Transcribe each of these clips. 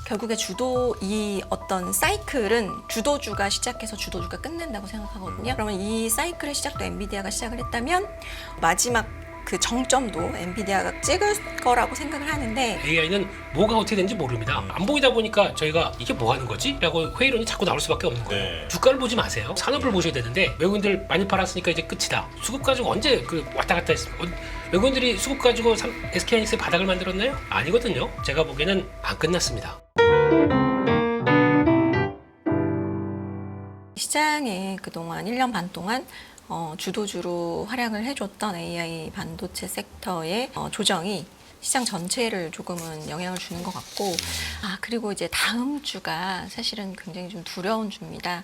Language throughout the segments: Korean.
결국에 이 어떤 사이클은 주도주가 시작해서 주도주가 끝낸다고 생각하거든요. 그러면 이 사이클의 시작도 엔비디아가 시작을 했다면 마지막 그 정점도 엔비디아가 찍을 거라고 생각을 하는데, AI는 뭐가 어떻게 되는지 모릅니다. 안 보이다 보니까 저희가 이게 뭐 하는 거지? 라고 회의론이 자꾸 나올 수밖에 없는 거예요. 네. 주가를 보지 마세요. 산업을 보셔야 되는데 외국인들 많이 팔았으니까 이제 끝이다. 수급 가지고 언제 그 왔다 갔다 했습니까? 외국인들이 수급 가지고 SK하이닉스의 바닥을 만들었나요? 아니거든요. 제가 보기에는 안 끝났습니다. 시장에 그동안 1년 반 동안 주도주로 활약을 해줬던 AI 반도체 섹터의 조정이 시장 전체를 조금은 영향을 주는 것 같고, 그리고 이제 다음 주가 사실은 굉장히 좀 두려운 주입니다.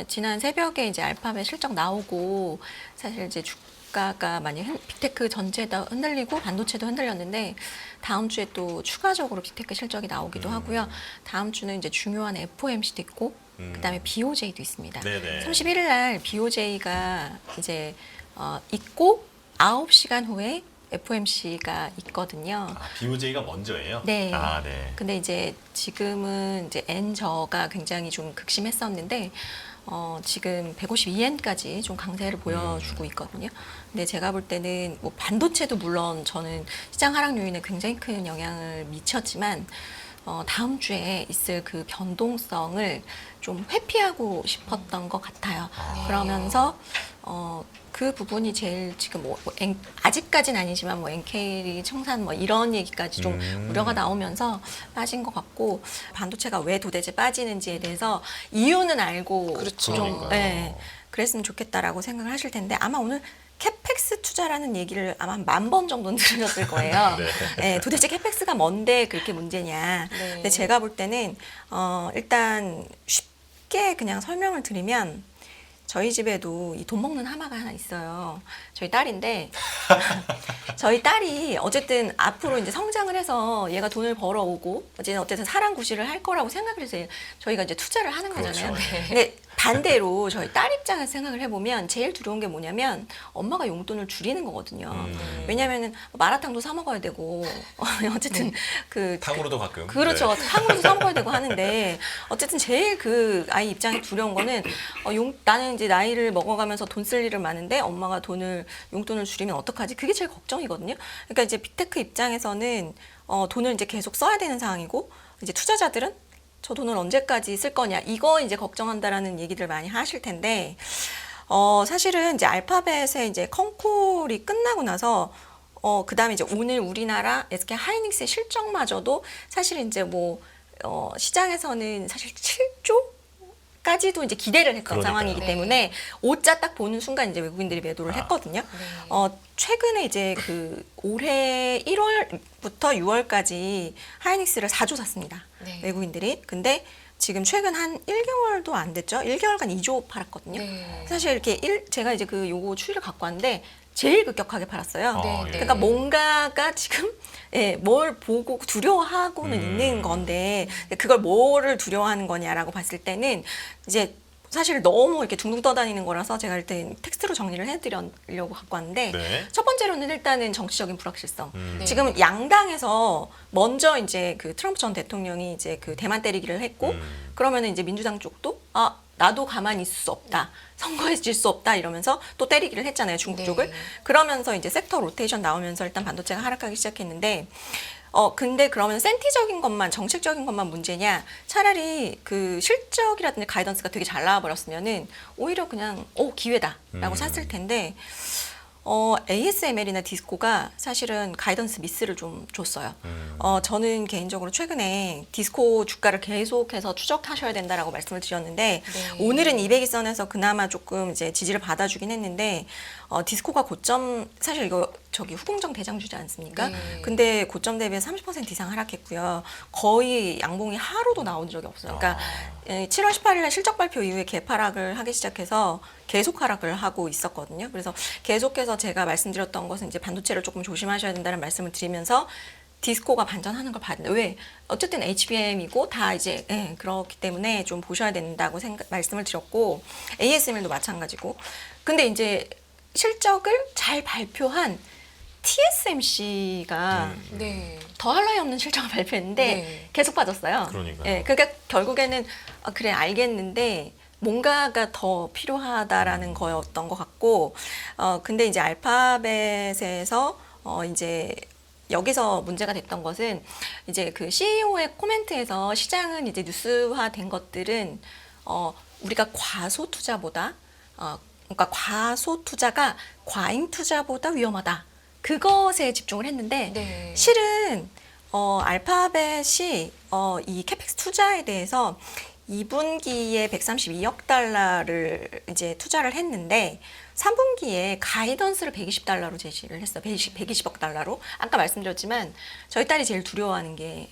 지난 새벽에 이제 알파벳 실적 나오고 사실 이제 주가가 많이 빅테크 전체도 흔들리고 반도체도 흔들렸는데, 다음 주에 또 추가적으로 빅테크 실적이 나오기도 하고요. 다음 주는 이제 중요한 FOMC도 있고, 그다음에 BOJ도 있습니다. 네네. 31일 날 BOJ가 이제 있고 9시간 후에 FOMC가 있거든요. BOJ가 먼저예요? 네. 네. 근데 이제 지금은 이제 엔저가 굉장히 좀 극심했었는데 지금 152엔까지 좀 강세를 보여주고 있거든요. 근데 제가 볼 때는 뭐 반도체도 물론 저는 시장 하락 요인에 굉장히 큰 영향을 미쳤지만 다음 주에 있을 그 변동성을 좀 회피하고 싶었던 것 같아요. 그러면서 그 부분이 제일 지금 아직까지는 아니지만 NK리 청산 이런 얘기까지 좀 우려가 나오면서 빠진 것 같고, 반도체가 왜 도대체 빠지는지에 대해서 이유는 알고 그러니까요. 그랬으면 좋겠다라고 생각을 하실 텐데, 아마 오늘 캐펙스 투자라는 얘기를 아마 한 10,000번 정도는 들으셨을 거예요. 네, 도대체 캐펙스가 뭔데 그렇게 문제냐. 네. 근데 제가 볼 때는 일단 쉽게 그냥 설명을 드리면, 저희 집에도 이 돈 먹는 하마가 하나 있어요. 저희 딸인데 저희 딸이 어쨌든 앞으로 이제 성장을 해서 얘가 돈을 벌어오고 어쨌든 사랑구실을 할 거라고 생각을 해서 저희가 이제 투자를 하는 거잖아요. 그렇죠. 네. 근데 반대로 저희 딸 입장에서 생각을 해보면 제일 두려운 게 뭐냐면 엄마가 용돈을 줄이는 거거든요. 왜냐면은 마라탕도 사 먹어야 되고 어쨌든 탕후루도 가끔. 그렇죠. 네. 탕후루도 사 먹어야 되고 하는데, 어쨌든 제일 그 아이 입장에 두려운 거는 나는 이제 나이를 먹어가면서 돈 쓸 일을 많은데 엄마가 용돈을 줄이면 어떡하지? 그게 제일 걱정이거든요. 그러니까 이제 빅테크 입장에서는 돈을 이제 계속 써야 되는 상황이고, 이제 투자자들은 저 돈을 언제까지 쓸 거냐, 이거 이제 걱정한다라는 얘기들 많이 하실 텐데, 사실은 이제 알파벳의 이제 컨콜이 끝나고 나서 그 다음에 이제 오늘 우리나라 SK 하이닉스의 실적마저도 사실 이제 시장에서는 사실 7조? 까지도 이제 기대를 했던 그러니까요. 상황이기 네. 때문에 오자 딱 보는 순간 이제 외국인들이 매도를 했거든요. 최근에 이제 올해 1월부터 6월까지 하이닉스를 4조 샀습니다. 네. 외국인들이. 근데 지금 최근 한 1개월도 안 됐죠. 1개월간 2조 팔았거든요. 네. 사실 이렇게 제가 이제 요거 추이를 갖고 왔는데 제일 급격하게 팔았어요. 네, 네. 그러니까 뭔가가 지금 뭘 보고 두려워하고는 있는 건데, 그걸 뭐를 두려워하는 거냐라고 봤을 때는 이제 사실 너무 이렇게 둥둥 떠다니는 거라서 제가 일단 텍스트로 정리를 해드리려고 갖고 왔는데, 네. 첫 번째로는 일단은 정치적인 불확실성. 네. 지금 양당에서 먼저 이제 트럼프 전 대통령이 이제 대만 때리기를 했고, 그러면은 이제 민주당 쪽도 나도 가만히 있을 수 없다. 선거에 질 수 없다. 이러면서 또 때리기를 했잖아요. 중국 네. 쪽을. 그러면서 이제 섹터 로테이션 나오면서 일단 반도체가 하락하기 시작했는데, 근데 그러면 센티적인 것만, 정책적인 것만 문제냐? 차라리 그 실적이라든지 가이던스가 되게 잘 나와버렸으면은 오히려 그냥, 기회다라고 샀을 텐데, ASML이나 디스코가 사실은 가이던스 미스를 좀 줬어요. 저는 개인적으로 최근에 디스코 주가를 계속해서 추적하셔야 된다라고 말씀을 드렸는데, 네. 오늘은 200일선에서 그나마 조금 이제 지지를 받아주긴 했는데, 디스코가 고점, 사실 이거 후공정 대장주지 않습니까? 네. 근데 고점 대비해서 30% 이상 하락했고요. 거의 양봉이 하루도 나온 적이 없어요. 그러니까 7월 18일에 실적 발표 이후에 개파락을 하기 시작해서 계속 하락을 하고 있었거든요. 그래서 계속해서 제가 말씀드렸던 것은 이제 반도체를 조금 조심하셔야 된다는 말씀을 드리면서, 디스코가 반전하는 걸 봐야 된다. 왜? 어쨌든 HBM이고 다 이제 그렇기 때문에 좀 보셔야 된다고 말씀을 드렸고, ASML도 마찬가지고. 근데 이제 실적을 잘 발표한 TSMC가 네. 더할 나위 없는 실적을 발표했는데 네. 계속 빠졌어요. 그러니까요. 예, 그러니까 결국에는 그래 알겠는데 뭔가가 더 필요하다라는 거였던 것 같고, 근데 이제 알파벳에서 이제 여기서 문제가 됐던 것은 이제 그 CEO의 코멘트에서 시장은 이제 뉴스화된 것들은 우리가 과소 투자보다 그러니까 과소 투자가 과잉 투자보다 위험하다. 그것에 집중을 했는데 네. 실은 알파벳이 이 캐펙스 투자에 대해서 2분기에 132억 달러를 이제 투자를 했는데 3분기에 가이던스를 120달러로 제시를 했어요. 120억 달러로. 아까 말씀드렸지만 저희 딸이 제일 두려워하는 게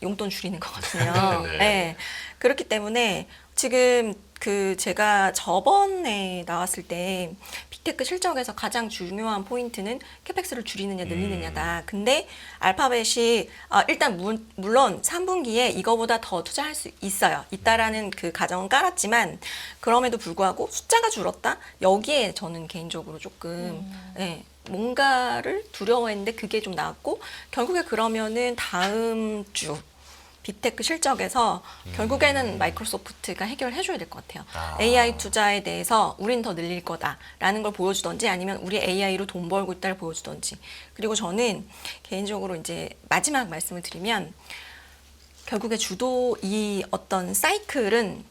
용돈 줄이는 거거든요. 네. 네. 그렇기 때문에 지금 제가 저번에 나왔을 때 빅테크 실적에서 가장 중요한 포인트는 캐펙스를 줄이느냐 늘리느냐다. 근데 알파벳이 일단 물론 3분기에 이거보다 더 투자할 수 있다라는 그 가정은 깔았지만 그럼에도 불구하고 숫자가 줄었다. 여기에 저는 개인적으로 조금 예, 뭔가를 두려워했는데 그게 좀 나왔고 결국에 그러면은 다음 주 빅테크 실적에서 결국에는 마이크로소프트가 해결을 해줘야 될 것 같아요. AI 투자에 대해서 우린 더 늘릴 거다라는 걸 보여주던지 아니면 우리 AI로 돈 벌고 있다를 보여주던지. 그리고 저는 개인적으로 이제 마지막 말씀을 드리면 결국에 이 어떤 사이클은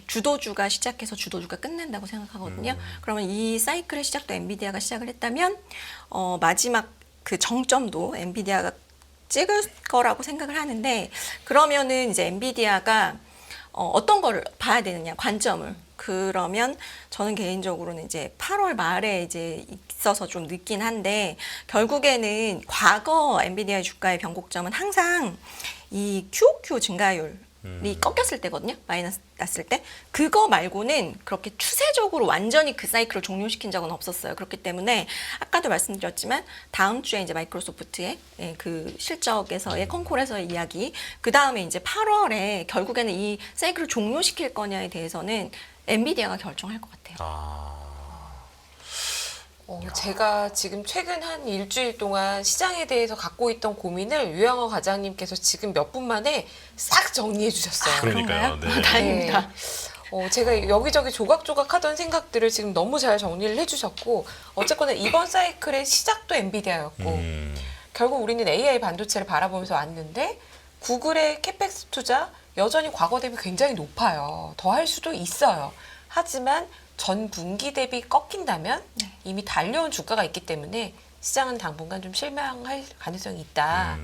주도주가 시작해서 주도주가 끝낸다고 생각하거든요. 그러면 이 사이클의 시작도 엔비디아가 시작을 했다면 마지막 그 정점도 엔비디아가 찍을 거라고 생각을 하는데 그러면은 이제 엔비디아가 어떤 거를 봐야 되느냐 관점을 그러면 저는 개인적으로는 이제 8월 말에 이제 있어서 좀 늦긴 한데 결국에는 과거 엔비디아의 주가의 변곡점은 항상 이 QOQ 증가율 이 꺾였을 때거든요. 마이너스 났을 때. 그거 말고는 그렇게 추세적으로 완전히 그 사이클을 종료시킨 적은 없었어요. 그렇기 때문에 아까도 말씀드렸지만 다음 주에 이제 마이크로소프트의 그 실적에서의 컨콜에서의 이야기, 그 다음에 이제 8월에 결국에는 이 사이클을 종료시킬 거냐에 대해서는 엔비디아가 결정할 것 같아요. 제가 지금 최근 한 일주일 동안 시장에 대해서 갖고 있던 고민을 유영호 과장님께서 지금 몇 분 만에 싹 정리해 주셨어요. 그러니까요. 그런가요? 네. 다행입니다. 제가 여기저기 조각조각 하던 생각들을 지금 너무 잘 정리를 해주셨고 어쨌거나 이번 사이클의 시작도 엔비디아였고 결국 우리는 AI 반도체를 바라보면서 왔는데 구글의 캐펙스 투자 여전히 과거 대비 굉장히 높아요. 더 할 수도 있어요. 하지만 전 분기 대비 꺾인다면 이미 달려온 주가가 있기 때문에 시장은 당분간 좀 실망할 가능성이 있다.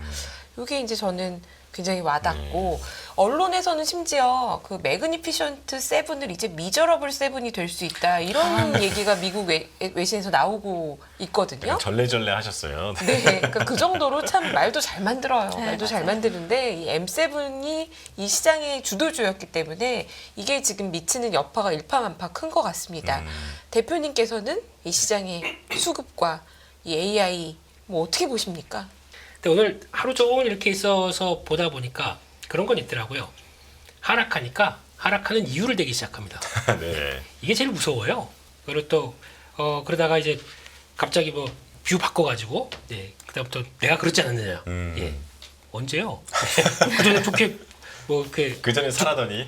이게 이제 저는 굉장히 와닿고 언론에서는 심지어 그 매그니피션트 7을 이제 미저러블 7이 될 수 있다 이런 얘기가 미국 외신에서 나오고 있거든요. 절레절레 하셨어요. 네, 그러니까 그 정도로 참 말도 잘 만들어요. 네, 말도 잘 맞아요. 만드는데 이 M7이 이 시장의 주도주였기 때문에 이게 지금 미치는 여파가 일파만파 큰 것 같습니다. 대표님께서는 이 시장의 수급과 이 AI 뭐 어떻게 보십니까? 근데 오늘 하루 종일 이렇게 있어서 보다 보니까 그런 건 있더라고요. 하락하니까 하락하는 이유를 대기 시작합니다. 네. 이게 제일 무서워요. 그리고 또 그러다가 이제 갑자기 뭐 뷰 바꿔가지고 그다음부터 내가 그렇지 않았느냐. 예. 언제요? 그전에 좋게 뭐 이렇게 그 전에 살아더니.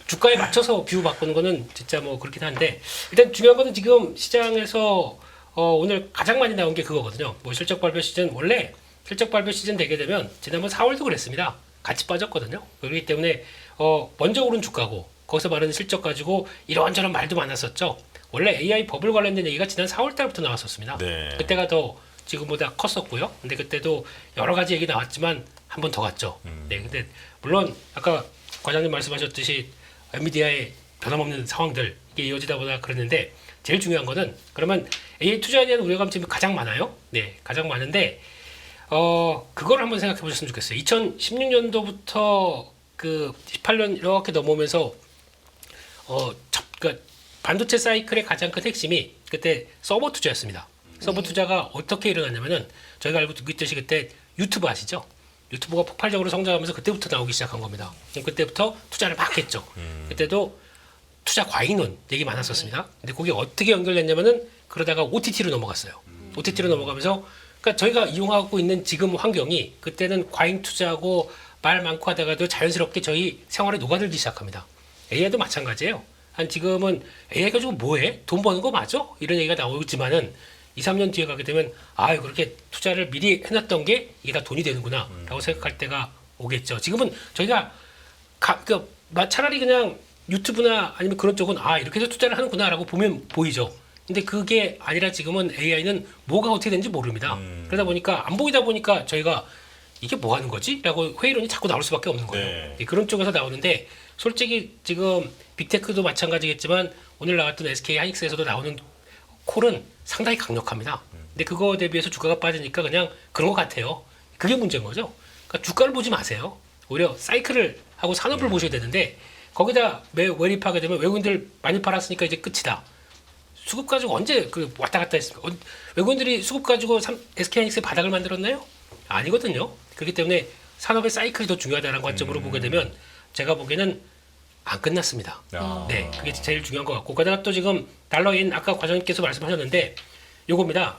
주가에 맞춰서 뷰 바꾸는 거는 진짜 뭐 그렇긴 한데 일단 중요한 거는 지금 시장에서 오늘 가장 많이 나온 게 그거거든요. 뭐 실적 발표 시즌 원래 실적 발표 시즌 되게 되면 지난번 4월도 그랬습니다. 같이 빠졌거든요. 그렇기 때문에 먼저 오른 주가고 거기서 말하는 실적 가지고 이런저런 말도 많았었죠. 원래 AI 버블 관련된 얘기가 지난 4월 달부터 나왔었습니다. 네. 그때가 더 지금보다 컸었고요. 근데 그때도 여러 가지 얘기 나왔지만 한 번 더 갔죠. 네, 근데 물론 아까 과장님 말씀하셨듯이 엔비디아의 변함없는 상황들 이게 이어지다 보다 그랬는데 제일 중요한 거는 그러면 AI 투자에 대한 우려감이 지금 가장 많아요. 네, 가장 많은데 그걸 한번 생각해 보셨으면 좋겠어요. 2016년도부터 그 18년 이렇게 넘어오면서 그러니까 반도체 사이클의 가장 큰 핵심이 그때 서버 투자였습니다. 서버 투자가 어떻게 일어났냐면은 저희가 알고 있듯이 그때 유튜브 아시죠? 유튜브가 폭발적으로 성장하면서 그때부터 나오기 시작한 겁니다. 그때부터 투자를 막 했죠. 그때도 투자 과잉론 얘기 많았었습니다. 근데 그게 어떻게 연결됐냐면은 그러다가 OTT로 넘어갔어요. OTT로 넘어가면서 그러니까 저희가 이용하고 있는 지금 환경이 그때는 과잉 투자하고 말 많고 하다가도 자연스럽게 저희 생활에 녹아들기 시작합니다. AI도 마찬가지예요. 한 지금은 AI 가지고 뭐해? 돈 버는 거 맞아? 이런 얘기가 나오지만은 2, 3년 뒤에 가게 되면 아 그렇게 투자를 미리 해놨던 게 이게 다 돈이 되는구나 라고 생각할 때가 오겠죠. 지금은 저희가 차라리 그냥 유튜브나 아니면 그런 쪽은 아 이렇게 해서 투자를 하는구나 라고 보면 보이죠. 근데 그게 아니라 지금은 AI는 뭐가 어떻게 되는지 모릅니다. 그러다 보니까 안 보이다 보니까 저희가 이게 뭐 하는 거지? 라고 회의론이 자꾸 나올 수밖에 없는 거예요. 네. 그런 쪽에서 나오는데 솔직히 지금 빅테크도 마찬가지겠지만 오늘 나왔던 SK 하이닉스에서도 나오는 콜은 상당히 강력합니다. 근데 그거 대비해서 주가가 빠지니까 그냥 그런 것 같아요. 그게 문제인 거죠. 그러니까 주가를 보지 마세요. 오히려 사이클을 하고 산업을 보셔야 되는데 거기다 매입하게 되면 외국인들 많이 팔았으니까 이제 끝이다. 수급 가지고 언제 그 왔다 갔다 했습니까? 외국인들이 수급 가지고 SK하이닉스의 바닥을 만들었나요? 아니거든요. 그렇기 때문에 산업의 사이클이 더 중요하다는 관점으로 보게 되면 제가 보기에는 안 끝났습니다. 야. 네, 그게 제일 중요한 것 같고 그러다가 또 지금 달러인 아까 과장님께서 말씀하셨는데 요겁니다.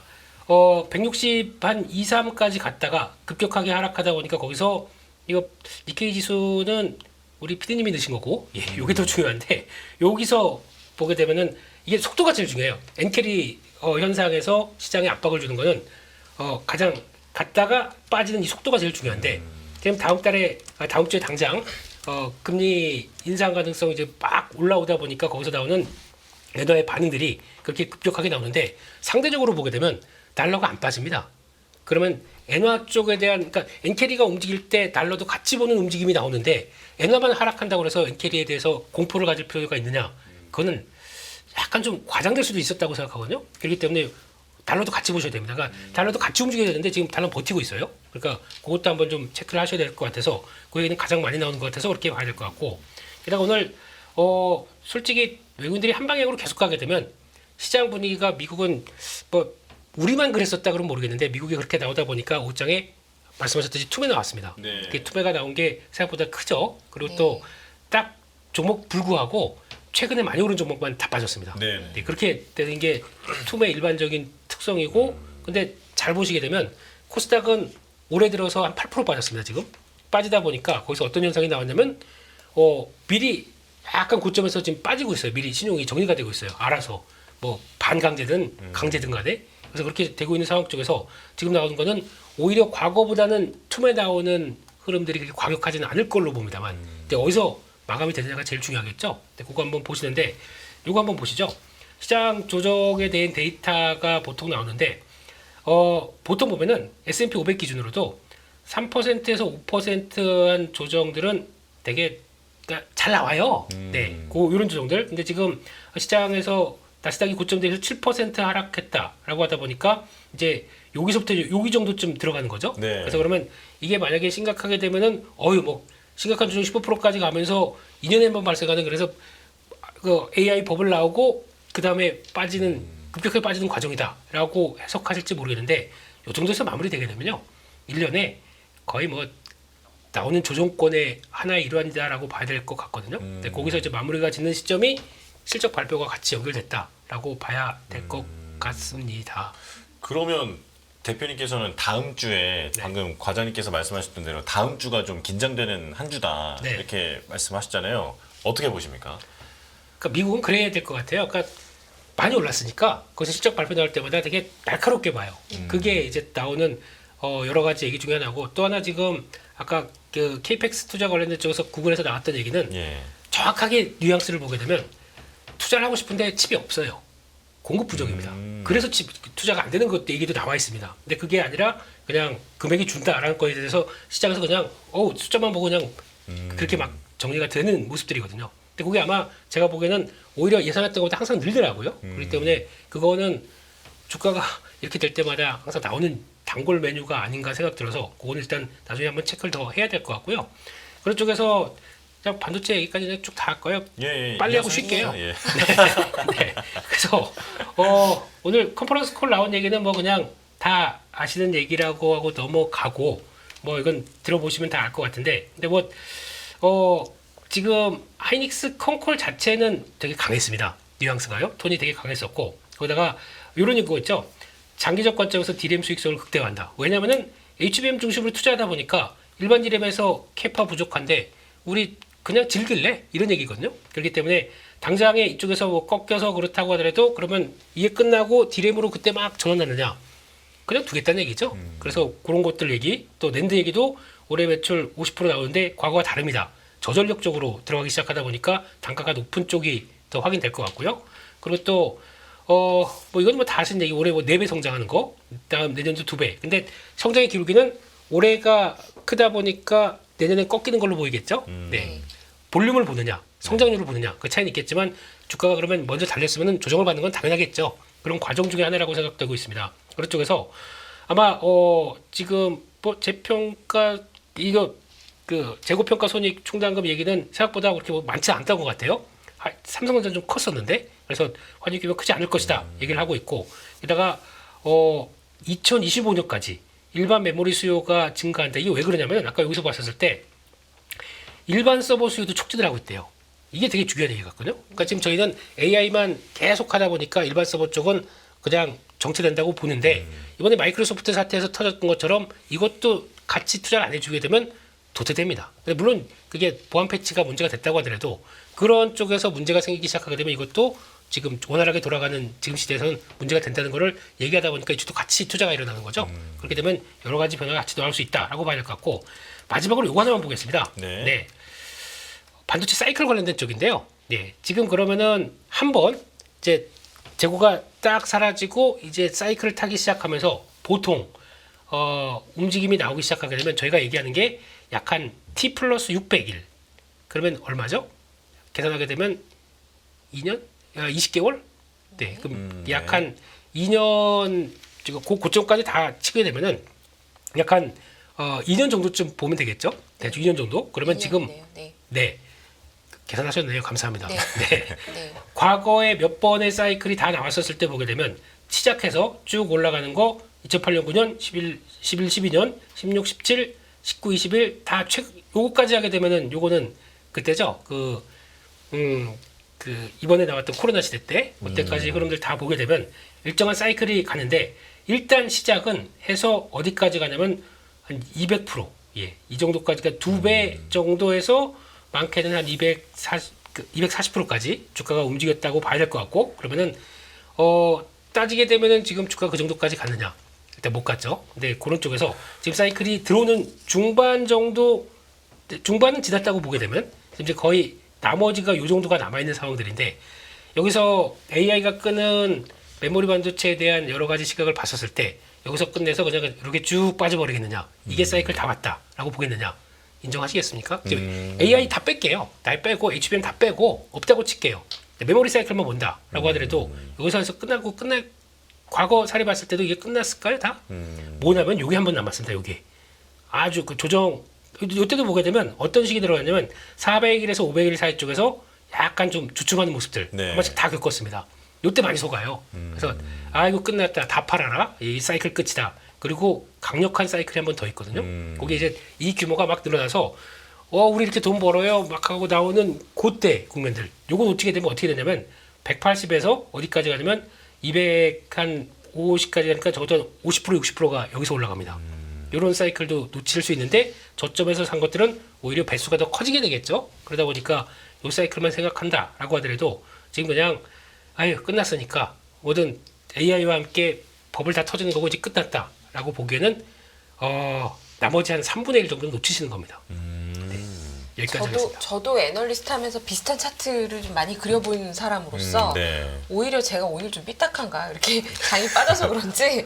160 한 2, 3까지 갔다가 급격하게 하락하다 보니까 거기서 이거 니케이 지수는 우리 PD님이 넣으신 거고 예, 요게 더 중요한데 여기서 보게 되면은 이게 속도가 제일 중요해요. 엔캐리 현상에서 시장에 압박을 주는 거는 가장 갔다가 빠지는 이 속도가 제일 중요한데 지금 다음 주에 당장 금리 인상 가능성이 이제 막 올라오다 보니까 거기서 나오는 엔화의 반응들이 그렇게 급격하게 나오는데 상대적으로 보게 되면 달러가 안 빠집니다. 그러면 엔화 쪽에 대한 그러니까 엔캐리가 움직일 때 달러도 같이 보는 움직임이 나오는데 엔화만 하락한다고 해서 엔캐리에 대해서 공포를 가질 필요가 있느냐? 그거는 약간 좀 과장될 수도 있었다고 생각하거든요. 그렇기 때문에 달러도 같이 보셔야 됩니다. 그러니까 달러도 같이 움직여야 되는데 지금 달러 버티고 있어요. 그러니까 그것도 한번 좀 체크를 하셔야 될 것 같아서 그 얘기는 가장 많이 나오는 것 같아서 그렇게 봐야 될 것 같고 게다가 오늘 솔직히 외국인들이 한 방향으로 계속 가게 되면 시장 분위기가 미국은 뭐 우리만 그랬었다 그러면 모르겠는데 미국이 그렇게 나오다 보니까 옷장에 말씀하셨듯이 투매 나왔습니다. 네. 그 투매가 나온 게 생각보다 크죠. 그리고 또 딱 종목 불구하고 최근에 많이 오른 종목만 다 빠졌습니다. 네. 네, 그렇게 되는 게 투매의 일반적인 특성이고 근데 잘 보시게 되면 코스닥은 올해 들어서 한 8% 빠졌습니다. 지금 빠지다 보니까 거기서 어떤 현상이 나왔냐면 미리 약간 고점에서 지금 빠지고 있어요. 미리 신용이 정리가 되고 있어요. 알아서 뭐 반강제든 강제든 간에 그래서 그렇게 되고 있는 상황 쪽에서 지금 나오는 거는 오히려 과거보다는 투매 나오는 흐름들이 그렇게 과격하지는 않을 걸로 봅니다만 근데 어디서 마감이 되느냐가 제일 중요하겠죠. 근데 그거 한번 보시는데 이거 한번 보시죠. 시장 조정에 대한 데이터가 보통 나오는데 보통 보면은 S&P 500 기준으로도 3%에서 5%한 조정들은 되게 그러니까 잘 나와요. 네, 이런 조정들. 근데 지금 시장에서 나스닥이 고점 대비해서 7% 하락했다라고 하다 보니까 이제 여기서부터 여기 정도쯤 들어가는 거죠. 네. 그래서 그러면 이게 만약에 심각하게 되면은 뭐 심각한 조정 15%까지 가면서 2년에 한 번 발생하는 그래서 그 AI 버블 나오고 그 다음에 급격하게 빠지는 과정이다라고 해석하실지 모르겠는데 이 정도에서 마무리되게 되면요 1년에 거의 뭐 나오는 조정권의 하나의 일환이다라고 봐야 될 것 같거든요. 근데 거기서 이제 마무리가 짓는 시점이 실적 발표가 같이 연결됐다라고 봐야 될 것 같습니다. 그러면 대표님께서는 다음 주에 네. 방금 과장님께서 말씀하셨던 대로 다음 주가 좀 긴장되는 한 주다 네. 이렇게 말씀하셨잖아요. 어떻게 보십니까? 그러니까 미국은 그래야 될 것 같아요. 그러니까 많이 올랐으니까 거기서 실적 발표 나올 때마다 되게 날카롭게 봐요. 그게 이제 나오는 여러 가지 얘기 중에 하나고 또 하나 지금 아까 그 KPX 투자 관련된 쪽에서 구글에서 나왔던 얘기는 예. 정확하게 뉘앙스를 보게 되면 투자를 하고 싶은데 칩이 없어요. 공급 부족입니다. 그래서 투자가 안 되는 것도 얘기도 나와 있습니다. 근데 그게 아니라 그냥 금액이 준다라는 거에 대해서 시장에서 그냥 숫자만 보고 그냥 그렇게 막 정리가 되는 모습들이거든요. 근데 그게 아마 제가 보기에는 오히려 예상했던 것보다 항상 늘더라고요. 그렇기 때문에 그거는 주가가 이렇게 될 때마다 항상 나오는 단골 메뉴가 아닌가 생각 들어서 그거는 일단 나중에 한번 체크를 더 해야 될 것 같고요. 그런 쪽에서 그냥 반도체 얘기까지는 쭉 다 할 거예요. 예. 빨리 하고 쉴게요. 예. 네. 그래서 오늘 컨퍼런스 콜 나온 얘기는 뭐 그냥 다 아시는 얘기라고 하고 넘어가고 뭐 이건 들어보시면 다 알 것 같은데 근데 뭐 지금 하이닉스 컨콜 자체는 되게 강했습니다. 뉘앙스가요. 톤이 되게 강했었고 거기다가 이런 거 있죠. 장기적 관점에서 디램 수익성을 극대화한다. 왜냐하면은 HBM 중심으로 투자하다 보니까 일반 디램에서 캐파 부족한데 우리 그냥 즐길래 이런 얘기거든요. 그렇기 때문에 당장에 이쪽에서 뭐 꺾여서 그렇다고 하더라도 그러면 이게 끝나고 디램으로 그때 막 전환하느냐? 그냥 두겠다는 얘기죠. 그래서 그런 것들 얘기, 또 낸드 얘기도 올해 매출 50% 나오는데 과거와 다릅니다. 저전력적으로 들어가기 시작하다 보니까 단가가 높은 쪽이 더 확인될 것 같고요. 그리고 또 뭐 이건 뭐 다 하신 얘기, 올해 뭐 4배 성장하는 거, 다음 내년도 2배. 근데 성장의 기울기는 올해가 크다 보니까 내년엔 꺾이는 걸로 보이겠죠. 네. 볼륨을 보느냐, 성장률을 보느냐, 그 차이는 있겠지만 주가가 그러면 먼저 달렸으면 조정을 받는 건 당연하겠죠. 그런 과정 중에 하나라고 생각되고 있습니다. 그런 쪽에서 아마 지금 뭐 재평가 이거 그 재고평가 손익 충당금 얘기는 생각보다 그렇게 뭐 많지 않다고 같아요. 삼성전자 좀 컸었는데 그래서 환율 기회가 크지 않을 것이다 얘기를 하고 있고, 게다가 2025년까지 일반 메모리 수요가 증가한다. 이게 왜 그러냐면 아까 여기서 봤었을 때 일반 서버 수요도 촉진을 하고 있대요. 이게 되게 중요한 얘기 같거든요. 그러니까 지금 저희는 AI만 계속 하다 보니까 일반 서버 쪽은 그냥 정체된다고 보는데 이번에 마이크로소프트 사태에서 터졌던 것처럼 이것도 같이 투자를 안 해주게 되면 도태됩니다. 근데 물론 그게 보안 패치가 문제가 됐다고 하더라도 그런 쪽에서 문제가 생기기 시작하게 되면 이것도 지금 원활하게 돌아가는 지금 시대에서는 문제가 된다는 거를 얘기하다 보니까 이쪽도 같이 투자가 일어나는 거죠. 그렇게 되면 여러 가지 변화가 같이 나올 수 있다라고 봐야 될 것 같고, 마지막으로 요거 하나만 보겠습니다. 네. 반도체 사이클 관련된 쪽인데요. 네. 지금 그러면은 한번 이제 재고가 딱 사라지고 이제 사이클을 타기 시작하면서 보통 움직임이 나오기 시작하게 되면 저희가 얘기하는 게 약 한 T 플러스 600일. 그러면 얼마죠? 계산하게 되면 2년? 20개월? 네. 그럼 약 한 2년, 지금 그 고점까지 다 치게 되면은 약 한 2년 정도쯤 보면 되겠죠? 대충 2년 정도? 그러면 지금, 네. 계산하셨네요. 감사합니다. 네. 네. 네. 과거에 몇 번의 사이클이 다 나왔었을 때 보게 되면 시작해서 쭉 올라가는 거 2008년, 9년, 11, 12년, 16, 17, 19, 21 다 요거까지 하게 되면은 요거는 그때죠. 이번에 나왔던 코로나 시대 때 그때까지 흐름들 다 보게 되면 일정한 사이클이 가는데, 일단 시작은 해서 어디까지 가냐면 한 200%, 예, 이 정도까지, 그러니까 2배 정도에서 많게는 한 240%까지 주가가 움직였다고 봐야 될 것 같고, 그러면은 따지게 되면은 지금 주가 그 정도까지 갔느냐? 일단 못 갔죠. 근데 그런 쪽에서 지금 사이클이 들어오는 중반 정도, 중반은 지났다고 보게 되면 이제 거의 나머지가 요 정도가 남아있는 상황들인데, 여기서 AI가 끄는 메모리 반도체에 대한 여러 가지 시각을 봤었을 때 여기서 끝내서 그냥 이렇게 쭉 빠져버리겠느냐, 이게 사이클 다 왔다라고 보겠느냐, 인정하시겠습니까? AI 다 뺄게요. 다 빼고 HBM 다 빼고 없다고 칠게요. 메모리 사이클만 본다라고 하더라도 여기서 끝나고 과거 사례 봤을 때도 이게 끝났을까요? 다? 뭐냐면 요게 한 번 남았습니다. 요게 아주 그 조정, 요때도 보게 되면 어떤 식이 들어가냐면 400일에서 500일 사이 쪽에서 약간 좀 주춤하는 모습들 네. 한 번씩 다 겪었습니다. 요때 많이 속아요. 그래서 이거 끝났다, 다 팔아라, 이 사이클 끝이다. 그리고 강력한 사이클이 한 번 더 있거든요. 거기 이제 이 규모가 막 늘어나서 우리 이렇게 돈 벌어요 막 하고 나오는 그때 국면들, 요거 놓치게 되면 어떻게 되냐면 180에서 어디까지 가냐면 250까지 가니까 적어도 50% 60%가 여기서 올라갑니다. 이런 사이클도 놓칠 수 있는데 저점에서 산 것들은 오히려 배수가 더 커지게 되겠죠. 그러다 보니까 이 사이클만 생각한다라고 하더라도 지금 그냥 끝났으니까 뭐든 AI와 함께 버블 다 터지는 거고 이제 끝났다라고 보기에는 나머지 한 3분의 1 정도는 놓치시는 겁니다. 네, 여기까지 하겠습니다. 저도 애널리스트 하면서 비슷한 차트를 좀 많이 그려본 사람으로서 네. 오히려 제가 오늘 좀 삐딱한가 이렇게 장이 빠져서 그런지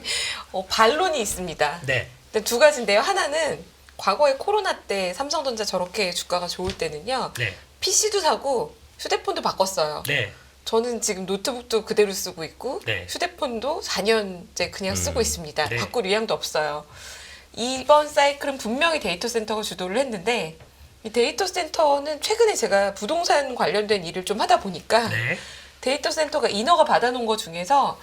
반론이 있습니다. 네. 근데 두 가지인데요. 하나는 과거에 코로나 때 삼성전자 저렇게 주가가 좋을 때는요. 네. PC도 사고 휴대폰도 바꿨어요. 네. 저는 지금 노트북도 그대로 쓰고 있고 네. 휴대폰도 4년째 그냥 쓰고 있습니다. 네. 바꿀 의향도 없어요. 이번 사이클은 분명히 데이터 센터가 주도를 했는데, 이 데이터 센터는 최근에 제가 부동산 관련된 일을 좀 하다 보니까 네. 데이터 센터가 인허가 받아놓은 것 중에서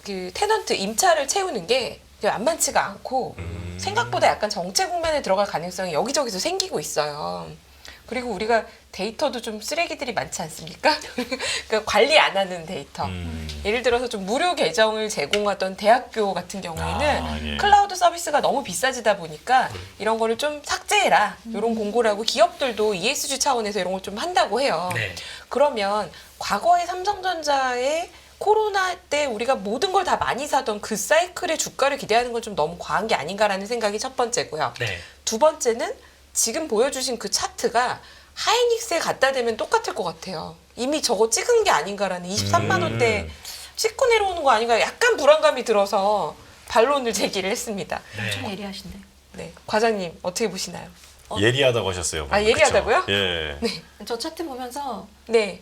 그 테넌트 임차를 채우는 게 만만치가 않고 생각보다 약간 정체 국면에 들어갈 가능성이 여기저기서 생기고 있어요. 그리고 우리가 데이터도 좀 쓰레기들이 많지 않습니까? 그러니까 관리 안 하는 데이터. 예를 들어서 좀 무료 계정을 제공하던 대학교 같은 경우에는 예. 클라우드 서비스가 너무 비싸지다 보니까 이런 거를 좀 삭제해라. 이런 공고를 하고 기업들도 ESG 차원에서 이런 걸 좀 한다고 해요. 네. 그러면 과거에 삼성전자의 코로나 때 우리가 모든 걸 다 많이 사던 그 사이클의 주가를 기대하는 건 좀 너무 과한 게 아닌가라는 생각이 첫 번째고요. 네. 두 번째는 지금 보여주신 그 차트가 하이닉스에 갖다 대면 똑같을 것 같아요. 이미 저거 찍은 게 아닌가라는 23만 원대 찍고 내려오는 거 아닌가 약간 불안감이 들어서 반론을 제기를 했습니다. 엄청 네. 예리하신데. 네, 과장님 어떻게 보시나요? 예리하다고 하셨어요. 아, 예리하다고요? 그쵸? 예. 저 차트 보면서 네,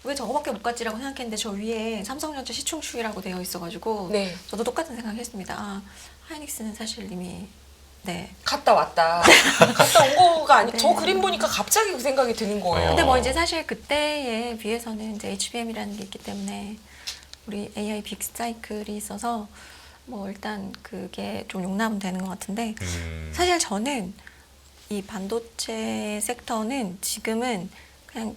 왜 저거밖에 못 갔지라고 생각했는데 저 위에 삼성전자 시총추이라고 되어 있어가지고 네. 저도 똑같은 생각했습니다. 아, 하이닉스는 사실 이미 네. 갔다 왔다. 갔다 온 거가 아니. 네. 저 그림 보니까 갑자기 그 생각이 드는 거예요. 근데 뭐 이제 사실 그때에 비해서는 이제 HBM이라는 게 있기 때문에 우리 AI 빅 사이클이 있어서 뭐 일단 그게 좀 용납은 되는 것 같은데 사실 저는 이 반도체 섹터는 지금은 그냥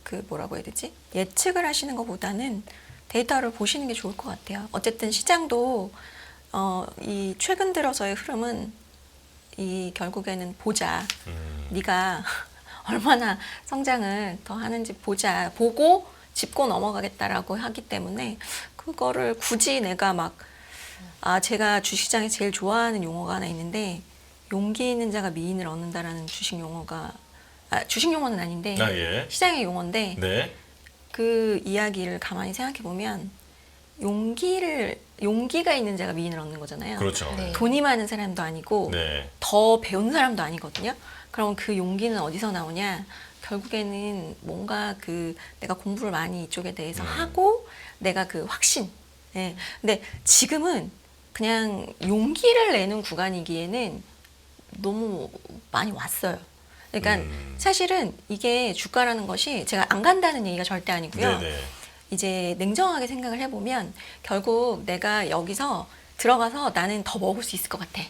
그 뭐라고 해야 되지? 예측을 하시는 것보다는 데이터를 보시는 게 좋을 것 같아요. 어쨌든 시장도 이 최근 들어서의 흐름은 이 결국에는 보자. 네가 얼마나 성장을 더 하는지 보자. 보고 짚고 넘어가겠다라고 하기 때문에 그거를 굳이 내가 막 제가 주식시장에 제일 좋아하는 용어가 하나 있는데 용기 있는 자가 미인을 얻는다라는 주식 용어가 주식 용어는 아닌데 예. 시장의 용어인데 네. 그 이야기를 가만히 생각해 보면 용기가 있는 자가 미인을 얻는 거잖아요. 그렇죠. 네. 돈이 많은 사람도 아니고 네. 더 배운 사람도 아니거든요. 그럼 그 용기는 어디서 나오냐? 결국에는 뭔가 내가 공부를 많이 이쪽에 대해서 하고 내가 그 확신. 예. 근데 지금은 그냥 용기를 내는 구간이기에는 너무 많이 왔어요. 그러니까 사실은 이게 주가라는 것이 제가 안 간다는 얘기가 절대 아니고요. 네네. 이제 냉정하게 생각을 해보면 결국 내가 여기서 들어가서 나는 더 먹을 수 있을 것 같아.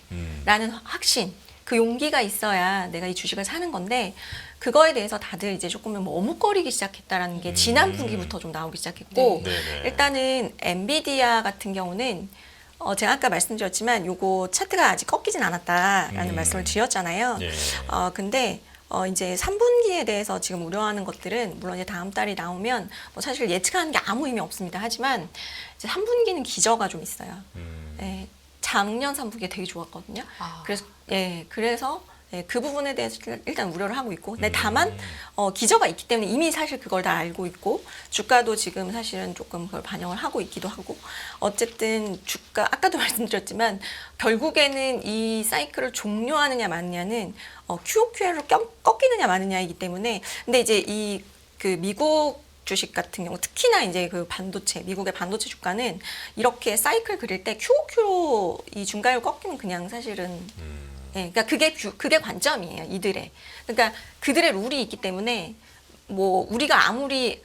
라는 확신, 그 용기가 있어야 내가 이 주식을 사는 건데 그거에 대해서 다들 이제 조금은 뭐 어묵거리기 시작했다라는 게 지난 분기부터 좀 나오기 시작했고 네네. 일단은 엔비디아 같은 경우는 제가 아까 말씀드렸지만 요거 차트가 아직 꺾이진 않았다라는 말씀을 드렸잖아요. 예. 근데 이제 3분기에 대해서 지금 우려하는 것들은 물론 이제 다음 달이 나오면 뭐 사실 예측하는 게 아무 의미 없습니다. 하지만 이제 3분기는 기저가 좀 있어요. 예, 작년 3분기 되게 좋았거든요. 그래서 그 부분에 대해서 일단 우려를 하고 있고, 근데 다만 기저가 있기 때문에 이미 사실 그걸 다 알고 있고 주가도 지금 사실은 조금 그걸 반영을 하고 있기도 하고 어쨌든 주가 아까도 말씀드렸지만 결국에는 이 사이클을 종료하느냐 마느냐는 QOQR로 꺾이느냐 마느냐이기 때문에 근데 이제 그 미국 주식 같은 경우 특히나 이제 그 반도체 미국의 반도체 주가는 이렇게 사이클 그릴 때 QOQ로 이 중간을 꺾이면 그냥 사실은 예, 그러니까 그게 관점이에요, 이들의. 그러니까 그들의 룰이 있기 때문에 뭐 우리가 아무리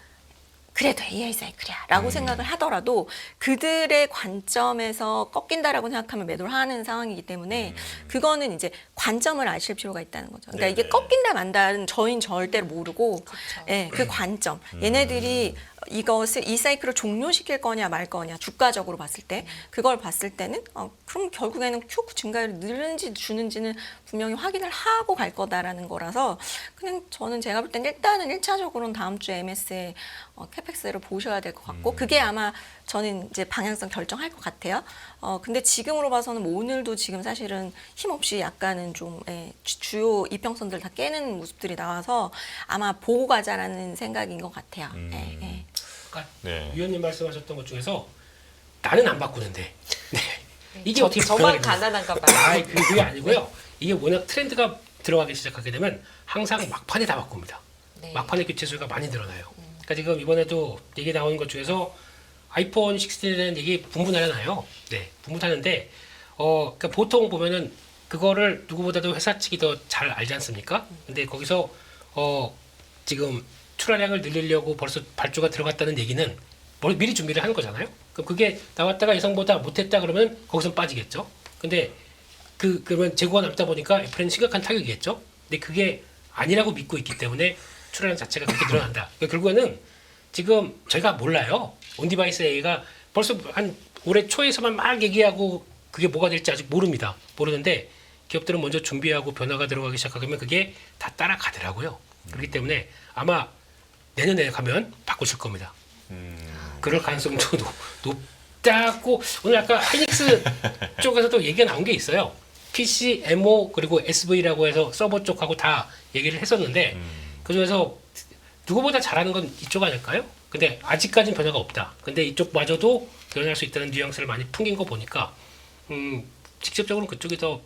그래도 AI 사이클이야라고 생각을 하더라도 그들의 관점에서 꺾인다라고 생각하면 매도를 하는 상황이기 때문에 그거는 이제 관점을 아실 필요가 있다는 거죠. 그러니까 이게 네네. 꺾인다 만다는 저희는 절대로 모르고 예, 그 관점. 얘네들이 이 사이클을 종료시킬 거냐 말 거냐 주가적으로 봤을 때 그걸 봤을 때는 그럼 결국에는 QOQ 증가율이 늘는지 주는지는 분명히 확인을 하고 갈 거다라는 거라서 그냥 저는 제가 볼 땐 일단은 1차적으로는 다음 주에 MS의 캐펙스를 보셔야 될 것 같고 그게 아마 저는 이제 방향성 결정할 것 같아요. 근데 지금으로 봐서는 뭐 오늘도 지금 사실은 힘없이 약간은 좀 주요 이평선들 다 깨는 모습들이 나와서 아마 보고 가자라는 생각인 것 같아요. 그러니까 네. 위원님 말씀하셨던 것 중에서 나는 안 바꾸는데 네. 이게 어떻게 저만 불가능해요? 가난한가 봐요. 그게 아니고요. 이게 워낙 트렌드가 들어가기 시작하게 되면 항상 막판에 다 바꿉니다. 네. 막판에 교체 수가 많이 늘어나요. 그러니까 지금 이번에도 얘기 나오는 것 중에서 아이폰 16에 대한 얘기 분분하잖아요. 네, 분분하는데 그러니까 보통 보면은 그거를 누구보다도 회사 측이 더 잘 알지 않습니까? 근데 거기서 지금 출하량을 늘리려고 벌써 발주가 들어갔다는 얘기는 미리 준비를 하는 거잖아요. 그럼 그게 나왔다가 예상보다 못했다 그러면 거기서 빠지겠죠. 근데 그러면 재고가 남다 보니까 애플에는 심각한 타격이겠죠. 근데 그게 아니라고 믿고 있기 때문에 출하량 자체가 그렇게 늘어난다. 그러니까 결국에는 지금 저희가 몰라요. 온디바이스 A가 벌써 한 올해 초에서만 막 얘기하고 그게 뭐가 될지 아직 모릅니다. 모르는데 기업들은 먼저 준비하고 변화가 들어가기 시작하면 그게 다 따라가더라고요. 그렇기 때문에 아마 내년에 가면 바꾸실 겁니다. 그럴 가능성도 높다고 오늘 아까 하이닉스 쪽에서도 얘기가 나온 게 있어요. PC, MO 그리고 SV라고 해서 서버 쪽하고 다 얘기를 했었는데 그중에서 누구보다 잘하는 건 이쪽 아닐까요? 근데 아직까지는 변화가 없다. 근데 이쪽마저도 변할 수 있다는 뉘앙스를 많이 풍긴 거 보니까 직접적으로 그쪽이 더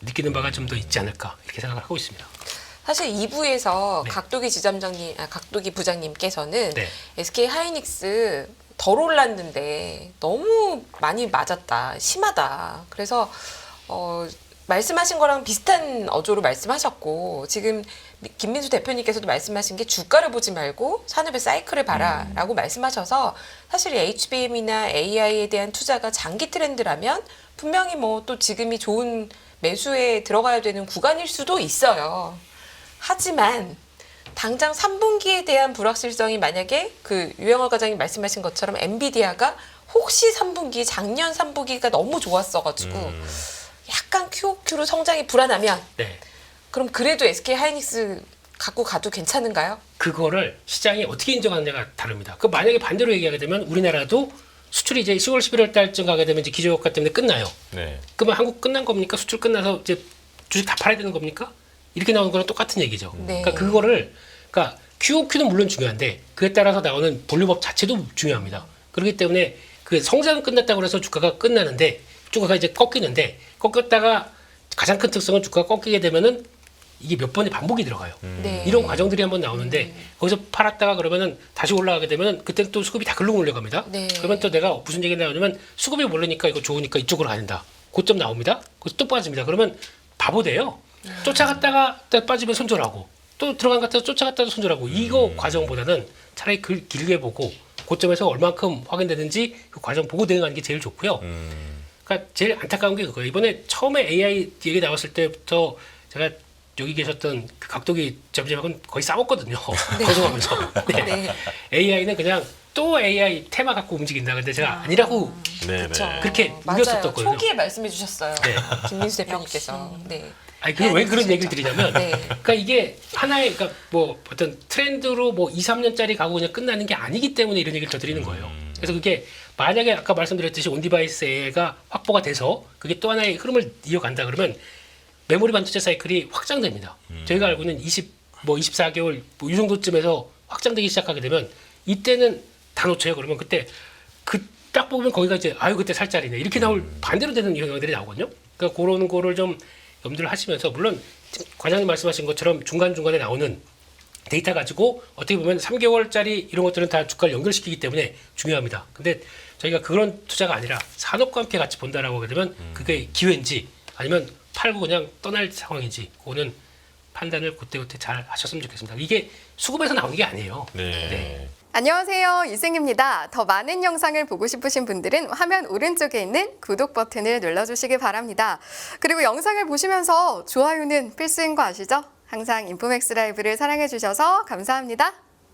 느끼는 바가 좀 더 있지 않을까 이렇게 생각을 하고 있습니다. 사실 2부에서 네. 각도기 부장님께서는 네. SK 하이닉스 덜 올랐는데 너무 많이 맞았다, 심하다. 그래서 말씀하신 거랑 비슷한 어조로 말씀하셨고 지금 김민수 대표님께서도 말씀하신 게 주가를 보지 말고 산업의 사이클을 봐라라고 말씀하셔서 사실 HBM이나 AI에 대한 투자가 장기 트렌드라면 분명히 뭐 또 지금이 좋은 매수에 들어가야 되는 구간일 수도 있어요. 하지만 당장 3분기에 대한 불확실성이 만약에 그 유영월 과장님 말씀하신 것처럼 엔비디아가 혹시 3분기 작년 3분기가 너무 좋았어가지고 약간 QOQ로 성장이 불안하면 네. 그럼 그래도 SK 하이닉스 갖고 가도 괜찮은가요? 그거를 시장이 어떻게 인정하느냐가 다릅니다. 그 만약에 반대로 얘기하게 되면 우리나라도 수출이 이제 10월, 11월 달쯤 가게 되면 이제 기저효과 때문에 끝나요. 네. 그러면 한국 끝난 겁니까? 수출 끝나서 이제 주식 다 팔아야 되는 겁니까? 이렇게 나오는 거랑 똑같은 얘기죠. 네. 그러니까 그거를 그러니까 QOQ는 물론 중요한데 그에 따라서 나오는 볼륨업 자체도 중요합니다. 그렇기 때문에 그 성장은 끝났다고 해서 주가가 끝나는데 주가가 이제 꺾이는데 꺾였다가 가장 큰 특성은 주가가 꺾이게 되면은 이게 몇 번의 반복이 들어가요. 네. 이런 과정들이 한번 나오는데 거기서 팔았다가 그러면은 다시 올라가게 되면 그때 또 수급이 다 글로 몰려갑니다. 네. 그러면 또 내가 무슨 얘기가 나오냐면 수급이 몰리니까 이거 좋으니까 이쪽으로 가야 된다. 고점 나옵니다. 거기서 또 빠집니다. 그러면 바보 돼요. 쫓아갔다가 또 빠지면 손절하고 또 들어간 것 같아서 쫓아갔다가 손절하고 이거 과정보다는 차라리 길게 보고 고점에서 얼만큼 확인되는지 그 과정 보고 대응하는 게 제일 좋고요. 그러니까 제일 안타까운 게 그거예요. 이번에 처음에 AI 얘기 나왔을 때부터 제가 여기 계셨던 그 각도기 점장하고는 거의 싸웠거든요. 거성하면서. 네. 네. AI는 그냥 또 AI 테마 갖고 움직인다. 근데 제가 아니라고 네. 그렇죠. 네. 그렇게 맞아요. 우겼었거든요. 초기에 말씀해 주셨어요. 네. 김민수 대표님께서. 네. 아니 그 왜 그런 얘기를 드리냐면 네. 그러니까 이게 하나의 그러니까 뭐 어떤 트렌드로 뭐 2, 3년짜리 가고 그냥 끝나는 게 아니기 때문에 이런 얘기를 더 드리는 거예요. 그래서 그게 만약에 아까 말씀드렸듯이 온디바이스가 확보가 돼서 그게 또 하나의 흐름을 이어간다 그러면 메모리 반도체 사이클이 확장됩니다. 저희가 알고 있는 24개월 뭐 이 정도쯤에서 확장되기 시작하게 되면 이때는 다 놓쳐요. 그러면 그때 그 딱 보면 거기가 이제 아유 그때 살 자리네 이렇게 나올 반대로 되는 경향들이 나오거든요. 그러니까 그런 거를 좀 염두를 하시면서 물론 과장님 말씀하신 것처럼 중간중간에 나오는 데이터 가지고 어떻게 보면 3개월짜리 이런 것들은 다 주가를 연결시키기 때문에 중요합니다. 근데 저희가 그런 투자가 아니라 산업과 함께 같이 본다라고 하게 되면 그게 기회인지 아니면 팔고 그냥 떠날 상황인지 그거는 판단을 그때그때 잘 하셨으면 좋겠습니다. 이게 수급에서 나오는 게 아니에요. 네. 안녕하세요. 이승입니다. 더 많은 영상을 보고 싶으신 분들은 화면 오른쪽에 있는 구독 버튼을 눌러주시기 바랍니다. 그리고 영상을 보시면서 좋아요는 필수인 거 아시죠? 항상 인포맥스 라이브를 사랑해 주셔서 감사합니다.